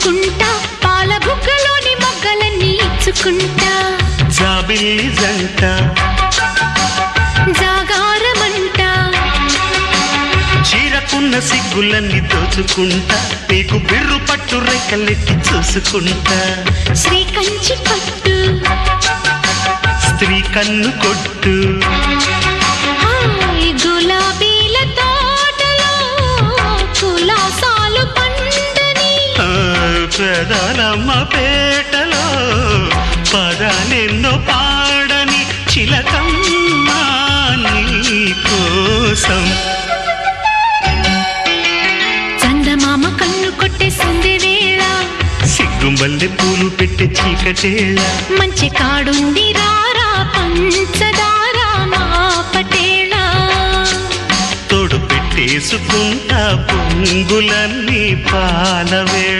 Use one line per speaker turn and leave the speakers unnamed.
దాచుకుంటా పాల బుగ్గలోని మొగ్గలన్నీ ఇచ్చుకుంటా
జాబిల్లి జంట
జాగారమంట
చీరకున్న సిగ్గులన్నీ దోచుకుంటా నీకు బిర్రు పట్టు రెక్కలెట్టి చూసుకుంటా
శ్రీ కంచి పట్టు
స్త్రీ కన్ను కొట్టు
గులాబీల తోటలో కులాసాలు పండని
ప్రధానమ్మ పేటలో పదాలెన్నో పాడని చిలకమ్మ నీ కోసం
చందమామ కన్ను కొట్టే సంధి వేళ
సిగ్గుంబల్లె పూలు పెట్టే చీకటేళ
మంచి కాడుంది రారా పంచదార మా పటేళ
తోడు పెట్టేసుకుంటా పొంగులన్నీ పాలవే